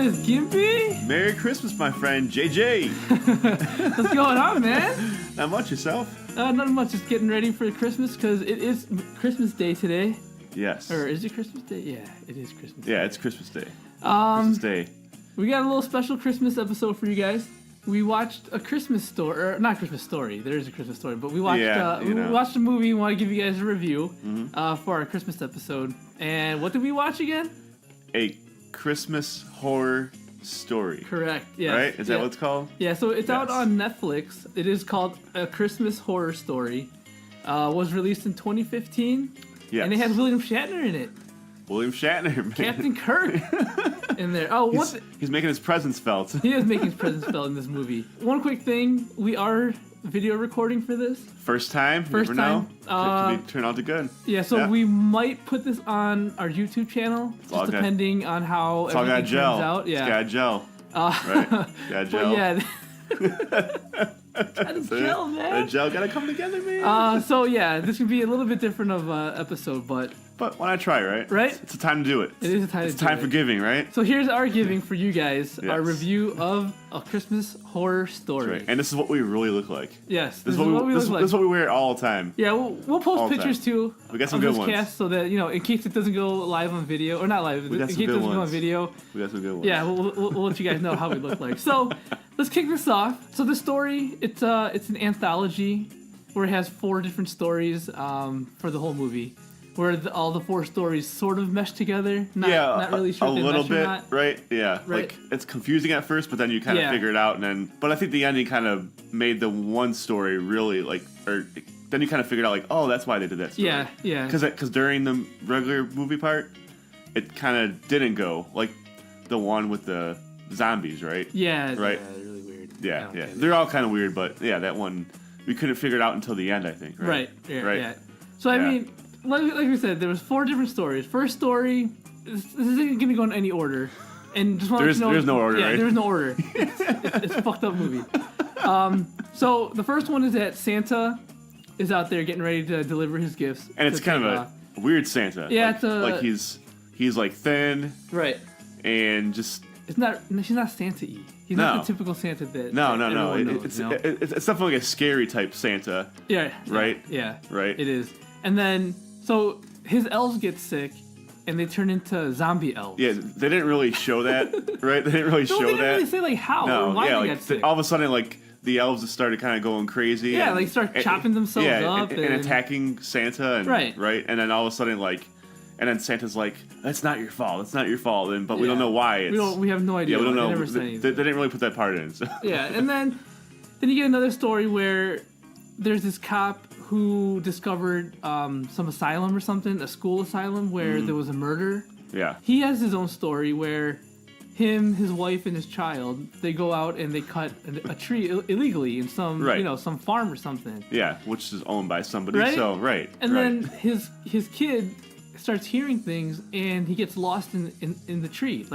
is Gimpy. Merry Christmas, my friend, JJ. What's going on, man? Not much, yourself? Not much, just getting ready for Christmas because it is Christmas Day today. Yes. Or is it Christmas Day? Yeah, it is Christmas Day. Yeah, it's Christmas Day. Christmas Day. We got a little special Christmas episode for you guys. We watched a Christmas story, or not Christmas story. There is a Christmas story, but we watched we watched a movie. We want to give you guys a review for our Christmas episode. And what did we watch again? A Christmas horror story. Correct. Yes. Right? Is that what it's called? Yeah. So it's out on Netflix. It is called A Christmas Horror Story. Was released in 2015. Yes. And it has William Shatner in it. William Shatner, man. Captain Kirk in there. Oh, he's making his presence felt. He is making his presence felt in this movie. One quick thing: we are video recording for this. First time. First never time. Know. Could turn out to good. Yeah. So we might put this on our YouTube channel, just depending on how everything turns out. Yeah. It's got gel. Right. Got gel. But yeah. Gotta gel, man. The gel gotta come together, man. So yeah, this would be a little bit different of episode, but why not try, right? Right? It's a time to do it. It is a time to do it. It's time for giving, right? So here's our giving for you guys, our review of A Christmas Horror Story. Right. And this is what we really look like. Yes, this is what we look like. This is what we wear all the time. Yeah, we'll post pictures too. We got some good ones. Cast so that, in case it doesn't go live on video, or not live, in case it doesn't go on video. We got some good ones. Yeah, we'll let you guys know how we look like. So let's kick this off. So the story, it's an anthology where it has 4 different stories for the whole movie. Where all the 4 stories sort of mesh together. Not really sure if they mesh or not. Right? Yeah. Right. Like, it's confusing at first, but then you kind of figure it out. But I think the ending kind of made the one story really, then you kind of figured out, oh, that's why they did that story. Yeah. Because during the regular movie part, it kind of didn't go. Like, the one with the zombies, right? Yeah. Right? Yeah, really weird. Yeah. They're all kind of weird, but yeah, that one, we couldn't figure it out until the end, I think. Right. Yeah. So, I mean... Like we said, there was 4 different stories. First story, this isn't going to go in any order. And just want to know... There's no order, right? Yeah, there's no order. It's a fucked up movie. So the first one is that Santa is out there getting ready to deliver his gifts. And it's kind of a weird Santa. Yeah, it's a... Like he's thin. Right. And just... She's not Santa-y. He's not the typical Santa that... No. Knows, it's definitely like a scary type Santa. Yeah. Right? Yeah. Right? It is. And then... So his elves get sick, and they turn into zombie elves. Yeah, they didn't really show that, right? They didn't really show that. They didn't really say how or why they got sick. All of a sudden, the elves just started kind of going crazy. Yeah, start chopping themselves up and attacking Santa. And, right. And then all of a sudden, and then Santa's like, "That's not your fault. That's not your fault." But we don't know why. We have no idea. Yeah, we don't know. They never say anything. They didn't really put that part in. So. Yeah, and then you get another story where there's this cop who discovered some asylum or something, a school asylum where there was a murder. Yeah. He has his own story where his wife, and his child, they go out and they cut a tree illegally in some some farm or something. Yeah, which is owned by somebody. Right? So And then his kid starts hearing things and he gets lost in the tree,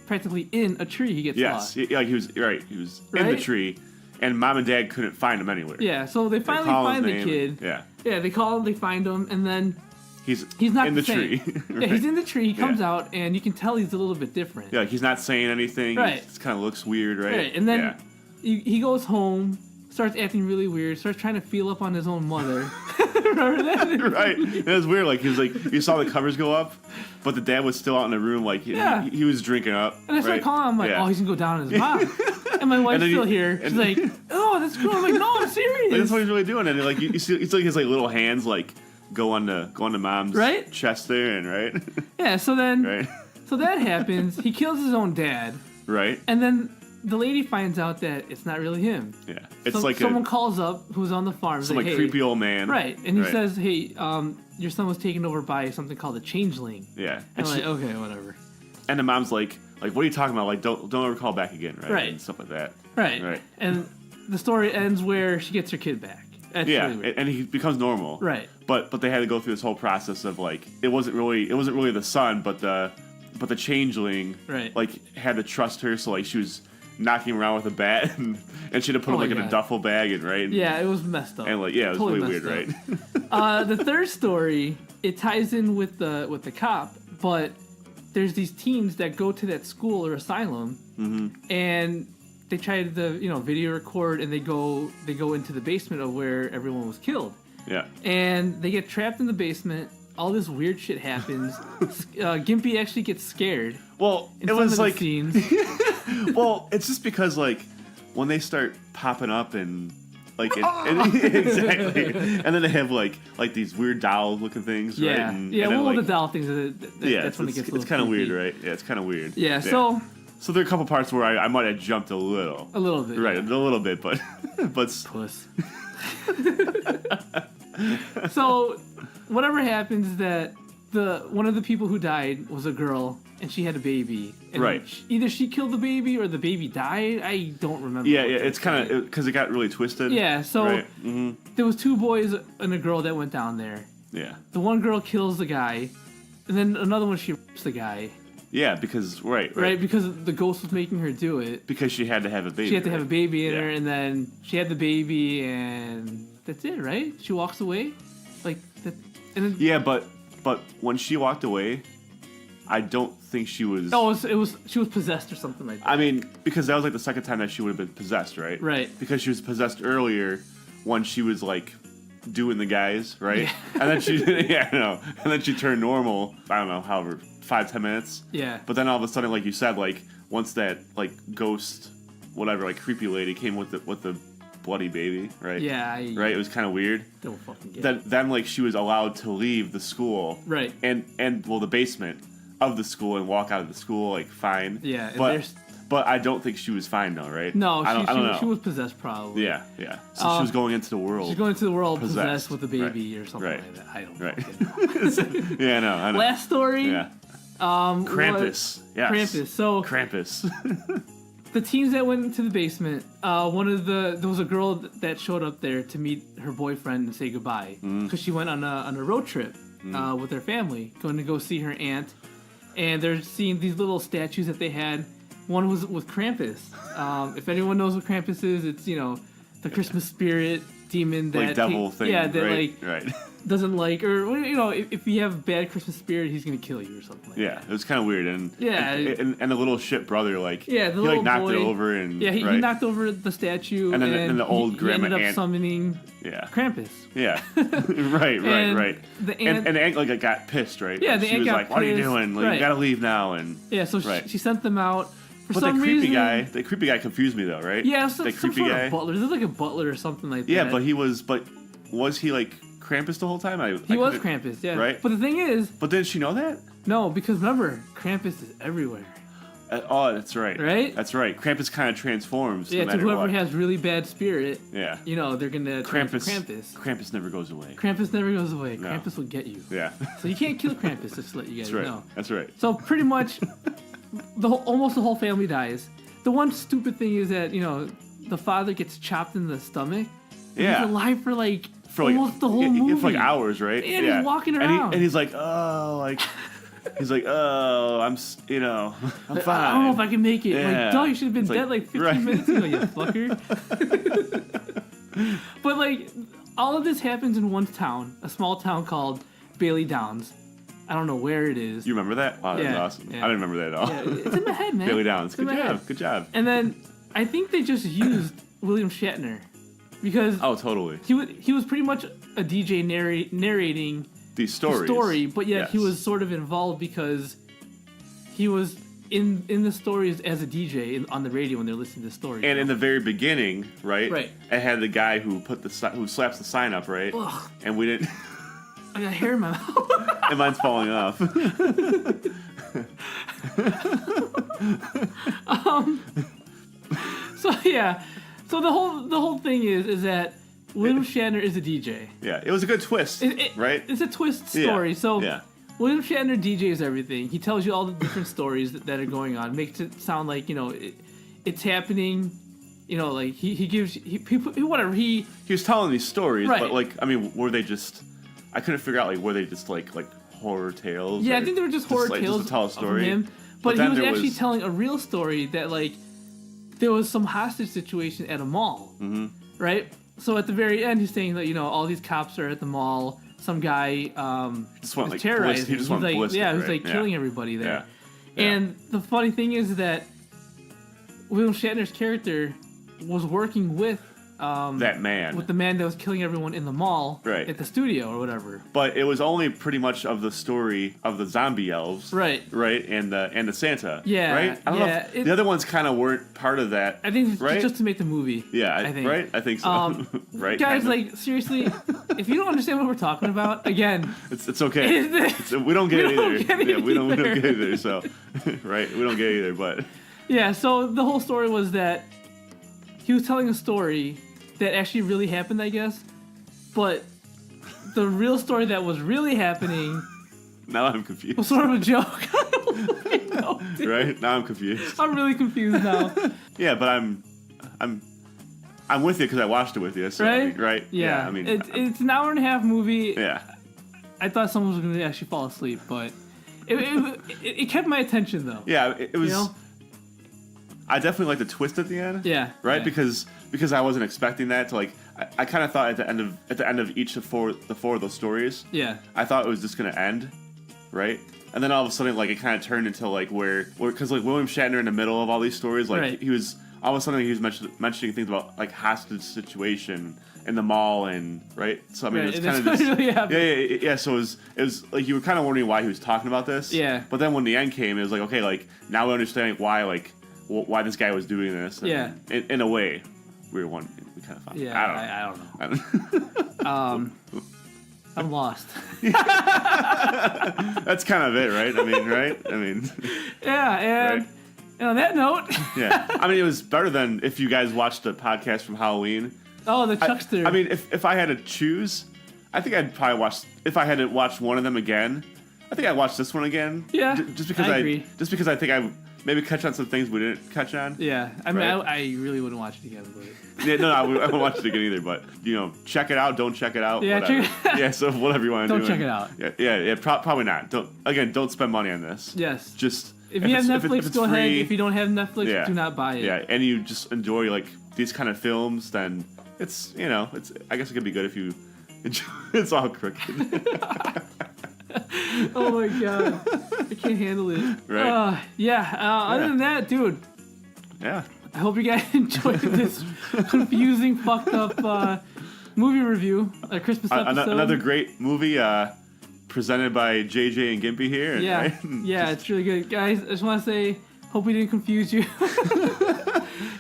practically in a tree. He gets lost. Yes, he was right. He was in the tree. And mom and dad couldn't find him anywhere. Yeah, so they finally find the kid. Yeah, they call him, they find him, and then he's not in the tree. Right? Yeah, he's in the tree. He comes out, and you can tell he's a little bit different. Yeah, he's not saying anything. Right. He kind of looks weird, right? Right, and then he goes home, starts acting really weird, starts trying to feel up on his own mother. Remember that? Right. It was weird. He was you saw the covers go up, but the dad was still out in the room. He was drinking up. And I started calling him, oh, he's going to go down on his mom. And my wife's still here. She's like, oh, that's cool. I'm like, no, I'm serious. That's what he's really doing. And you see, it's his little hands go on the mom's chest there, and right. Yeah. So then, so that happens. He kills his own dad. Right. And then the lady finds out that it's not really him. Yeah. It's someone calls up who's on the farm. Some creepy old man. Right. And he says, hey, your son was taken over by something called a changeling. Yeah. And I'm like, okay, whatever. And the mom's like, what are you talking about? Don't ever call back again, right? Right. And stuff like that. Right. And the story ends where she gets her kid back. That's really weird. And he becomes normal. Right. But they had to go through this whole process of it wasn't really the son, but the changeling had to trust her, so she was knocking him around with a bat, and she had to put him in a duffel bag, and right. Yeah, it was messed up. And it was totally really weird, right? The third story, it ties in with the cop, but there's these teens that go to that school or asylum, and they try to video record, and they go into the basement of where everyone was killed. Yeah. And they get trapped in the basement. All this weird shit happens. Gimpy actually gets scared. Well, in it was like scenes. Well, it's just because like when they start popping up and like exactly, and then they have like these weird doll looking things, right? And the doll things. That's when it gets. It's kind of weird, right? Yeah, it's kind of weird. Yeah. So there are a couple parts where I might have jumped a little. A little bit. Right, a little bit, but puss. So whatever happens is that one of the people who died was a girl, and she had a baby. And right. Either she killed the baby or the baby died. I don't remember. Yeah. It's kind of because it got really twisted. Yeah. So there was 2 boys and a girl that went down there. Yeah. The one girl kills the guy, and then another one she rapes the guy. Yeah, because right, because the ghost was making her do it. Because she had to have a baby. She had to have a baby in her, and then she had the baby, and that's it, right? She walks away, like that. And then, yeah, but when she walked away, I don't think she was. Oh, she was possessed or something like that. I mean, because that was like the second time that she would have been possessed, right? Right. Because she was possessed earlier when she was like doing the guys, right? Yeah. And then she and then she turned normal. I don't know, however. 5-10 minutes. Yeah. But then all of a sudden, like you said, like once that like ghost, whatever, like creepy lady came with the bloody baby, right? Yeah. Right. It was kind of weird. Don't fucking get it. Then like she was allowed to leave the school. Right. And the basement of the school and walk out of the school like fine. Yeah. But I don't think she was fine though, right? No. I don't know. She was possessed probably. Yeah. So she was going into the world. She's going into the world possessed with a baby or something like that. I don't know. Yeah. I know. Last story. Yeah. Krampus. Yes. Krampus. So Krampus. The teens that went into the basement, there was a girl that showed up there to meet her boyfriend and say goodbye because she went on a road trip with her family, going to go see her aunt, and they're seeing these little statues that they had. One was with Krampus. If anyone knows what Krampus is, it's the Christmas spirit demon that like devil thing. Yeah, that right. Doesn't like, or if you have bad Christmas spirit, he's gonna kill you or something like that. Yeah, it was kind of weird, and the little shit brother he knocked it over, and he knocked over the statue, and then the old grandma ended up summoning Krampus. Yeah, right. The aunt, and the aunt like got pissed, right? Yeah, she was like, "What are you doing? Like, you gotta leave now." And so she sent them out. But the creepy guy confused me though, right? Yeah, the creepy guy, butler. There's like a butler or something like that. Yeah, but was he like Krampus the whole time? He was Krampus, yeah. Right? But the thing is... But didn't she know that? No, because remember, Krampus is everywhere. That's right. Right? That's right. Krampus kind of transforms no matter to whoever what. has really bad spirit. Yeah. They're going to Krampus. Krampus never goes away. Krampus never goes away. No. Krampus will get you. Yeah. So you can't kill Krampus, just to let you guys know. That's right. So pretty much, almost the whole family dies. The one stupid thing is that, the father gets chopped in the stomach. Yeah. He's alive for almost the whole movie. For hours, right? And he's walking around. And he's like, I'm I'm fine. I don't know if I can make it. Yeah. Like, dog, you should have been dead 15 minutes ago, you fucker. But all of this happens in one town, a small town called Bailey Downs. I don't know where it is. You remember that? Oh, that's awesome. Yeah. I didn't remember that at all. Yeah, it's in my head, man. Bailey Downs. Good job. And then I think they just used William Shatner. Because totally. He was pretty much a DJ narrating the story, but yet he was sort of involved because he was in the stories as a DJ on the radio when they're listening to stories. And in the very beginning, right? Right. It had the guy who who slaps the sign up, right? Ugh. And we didn't. I got hair in my mouth. And mine's falling off. So the whole thing is that William Shatner is a DJ. Yeah, it was a good twist, right? It's a twist story. Yeah. William Shatner DJs everything. He tells you all the different stories that are going on. Makes it sound like it's happening. He gives people whatever he was telling these stories, right. but were they just? I couldn't figure out were they just like horror tales? Yeah, I think they were just horror tales just to tell a story. Of him. But he was actually telling a real story that there was some hostage situation at a mall, right? So at the very end, he's saying that all these cops are at the mall. Some guy was terrorizing. He just went ballistic. He was killing everybody there. And the funny thing is that William Shatner's character was working with that man. With the man that was killing everyone in the mall at the studio or whatever. But it was only pretty much of the story of the zombie elves. Right. And the Santa. Yeah. Right? I don't know if the other ones kind of weren't part of that. I think it's just to make the movie. Yeah, I think. Right? I think so. Right? Guys, like, seriously, if you don't understand what we're talking about, again... It's okay. We don't get it either. We don't get it either, so... Right? We don't get it either, but... Yeah, so the whole story was that he was telling a story that actually really happened, I guess. But the real story that was really happening... Now I'm confused. Was sort of a joke. I don't really know, dude. Right? Now I'm confused. I'm really confused now. Yeah, but I'm with you because I watched it with you. So, right? Yeah. I mean, it's an hour and a half movie. Yeah. I thought someone was going to actually fall asleep, but it kept my attention though. Yeah, it was. You know? I definitely like the twist at the end. Yeah. Right? Yeah. Because I wasn't expecting that to like. I kind of thought at the end of each of the four of those stories. Yeah. I thought it was just going to end, right? And then all of a sudden, like, it kind of turned into like where because like William Shatner in the middle of all these stories, like he was all of a sudden he was mentioning things about like hostage situation in the mall and right. So I mean, it was kind of just yeah. So it was like you were kind of wondering why he was talking about this. Yeah. But then when the end came, it was like okay, like now we understand why this guy was doing this. And in a way, we kind of found. Yeah. I don't know. I'm lost. That's kind of it, right? I mean. Yeah, and on that note. Yeah, I mean, it was better than if you guys watched the podcast from Halloween. Oh, the Chuckster. I mean, if I had to choose, I think I'd probably watch. If I had to watch one of them again, I think I'd watch this one again. Yeah, just because I agree. Just because I think I maybe catch on some things we didn't catch on. Yeah, I mean, I really wouldn't watch it again, but. Yeah, no, I won't watch it again either. But check it out. Don't check it out. Yeah, whatever. So whatever you want to do. Don't check it out. Yeah. Probably not. Don't spend money on this. Yes. Just if you have Netflix, go ahead. If you don't have Netflix, do not buy it. Yeah, and you just enjoy like these kind of films, then it's I guess it could be good if you enjoy. It's all crooked. Oh my god, I can't handle it. Right. Other than that, dude. Yeah. I hope you guys enjoyed this confusing, fucked up movie review, a Christmas episode. Another great movie presented by JJ and Gimpy here. Yeah, right? Yeah, it's really good. Guys, I just want to say, hope we didn't confuse you.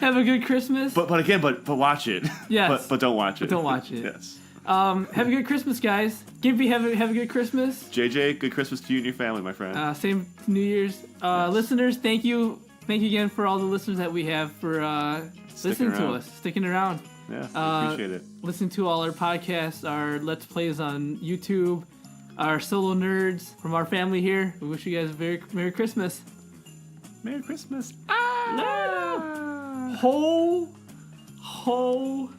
Have a good Christmas. But watch it. Yes. But don't watch it. But don't watch it. Yes. Have a good Christmas, guys. Gimpy, have a good Christmas. JJ, good Christmas to you and your family, my friend. Same New Year's. Listeners, thank you. Thank you again for all the listeners that we have for listening to us, sticking around. Yeah, appreciate it. Listen to all our podcasts, our Let's Plays on YouTube, our solo nerds from our family here. We wish you guys a Merry Christmas. Merry Christmas. Ah! Ho, ho.